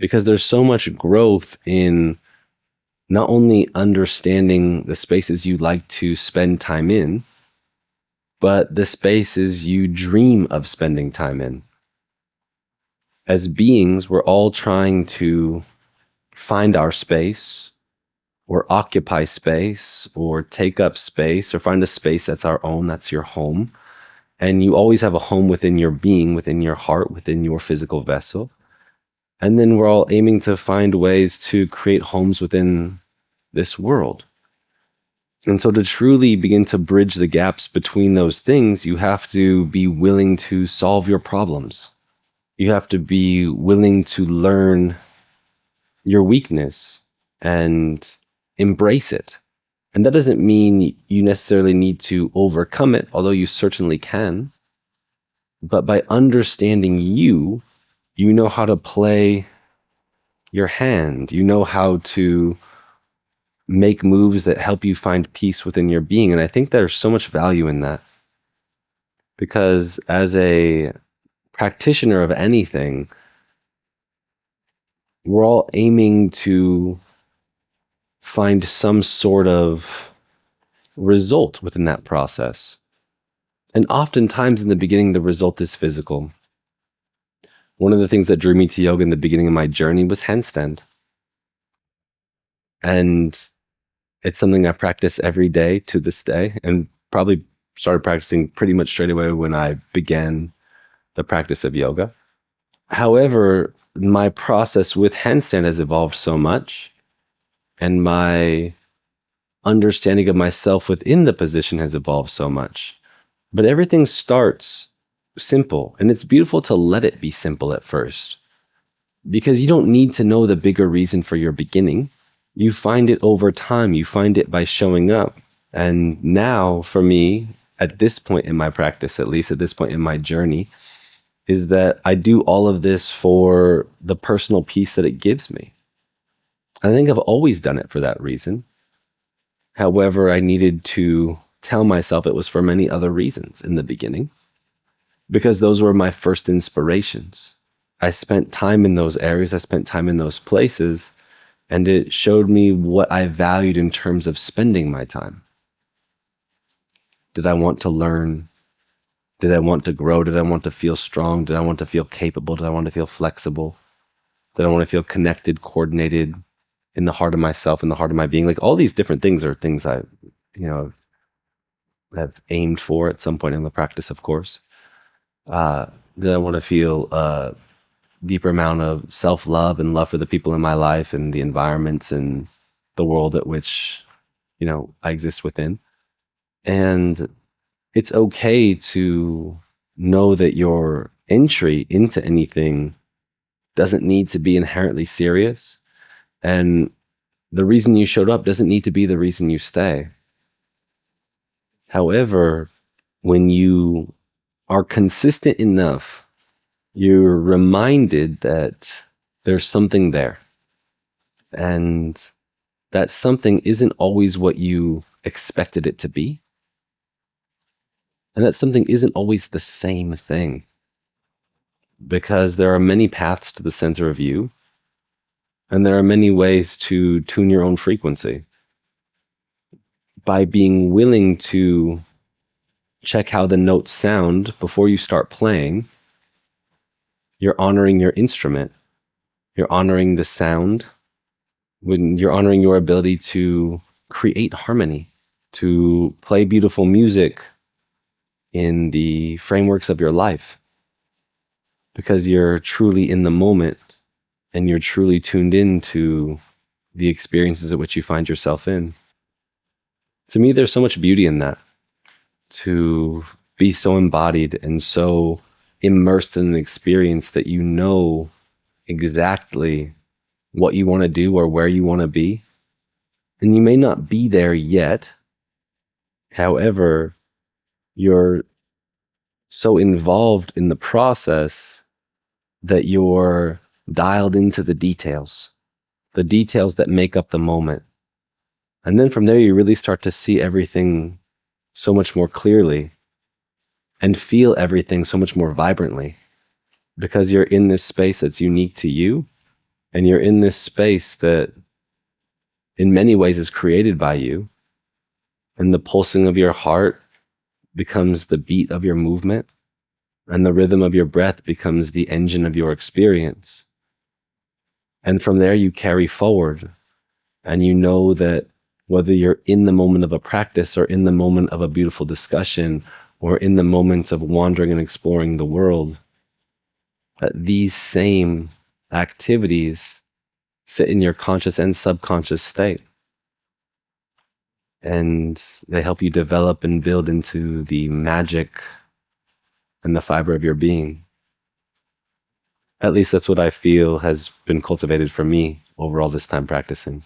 because there's so much growth in not only understanding the spaces you like to spend time in, but the spaces you dream of spending time in. As beings, we're all trying to find our space, or occupy space, or take up space, or find a space that's our own, that's your home. And you always have a home within your being, within your heart, within your physical vessel. And then we're all aiming to find ways to create homes within this world. And so to truly begin to bridge the gaps between those things, you have to be willing to solve your problems. You have to be willing to learn your weakness and embrace it. And that doesn't mean you necessarily need to overcome it, although you certainly can. But by understanding you, you know how to play your hand. You know how to make moves that help you find peace within your being. And I think there's so much value in that. Because as a practitioner of anything, we're all aiming to find some sort of result within that process. And oftentimes in the beginning, the result is physical. One of the things that drew me to yoga in the beginning of my journey was handstand. And it's something I practice every day to this day, and probably started practicing pretty much straight away when I began the practice of yoga. However, my process with handstand has evolved so much, and my understanding of myself within the position has evolved so much. But everything starts simple, and it's beautiful to let it be simple at first, because you don't need to know the bigger reason for your beginning. You find it over time. You find it by showing up. And now, for me, at this point in my practice, at least at this point in my journey, is that I do all of this for the personal peace that it gives me. I think I've always done it for that reason. However, I needed to tell myself it was for many other reasons in the beginning, because those were my first inspirations. I spent time in those areas. I spent time in those places. And it showed me what I valued in terms of spending my time. Did I want to learn? Did I want to grow? Did I want to feel strong? Did I want to feel capable? Did I want to feel flexible? Did I want to feel connected, coordinated in the heart of myself, in the heart of my being? Like, all these different things are things I, have aimed for at some point in the practice, of course. Did I want to feel deeper amount of self-love and love for the people in my life and the environments and the world at which, I exist within. And it's okay to know that your entry into anything doesn't need to be inherently serious. And the reason you showed up doesn't need to be the reason you stay. However, when you are consistent enough, you're reminded that there's something there. And that something isn't always what you expected it to be. And that something isn't always the same thing. Because there are many paths to the center of you. And there are many ways to tune your own frequency. By being willing to check how the notes sound before you start playing, you're honoring your instrument. You're honoring the sound. When you're honoring your ability to create harmony, to play beautiful music in the frameworks of your life, because you're truly in the moment and you're truly tuned into the experiences at which you find yourself in. To me, there's so much beauty in that, to be so embodied and so immersed in an experience that you know exactly what you want to do or where you want to be. And you may not be there yet. However, you're so involved in the process that you're dialed into the details that make up the moment. And then from there, you really start to see everything so much more clearly and feel everything so much more vibrantly, because you're in this space that's unique to you. And you're in this space that in many ways is created by you. And the pulsing of your heart becomes the beat of your movement, and the rhythm of your breath becomes the engine of your experience. And from there, you carry forward, and you know that whether you're in the moment of a practice or in the moment of a beautiful discussion or in the moments of wandering and exploring the world, that these same activities sit in your conscious and subconscious state. And they help you develop and build into the magic and the fiber of your being. At least that's what I feel has been cultivated for me over all this time practicing.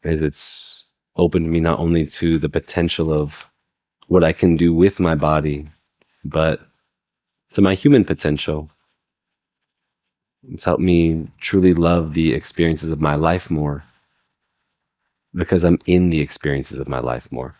Is it's opened me not only to the potential of what I can do with my body, but to my human potential. It's helped me truly love the experiences of my life more because I'm in the experiences of my life more.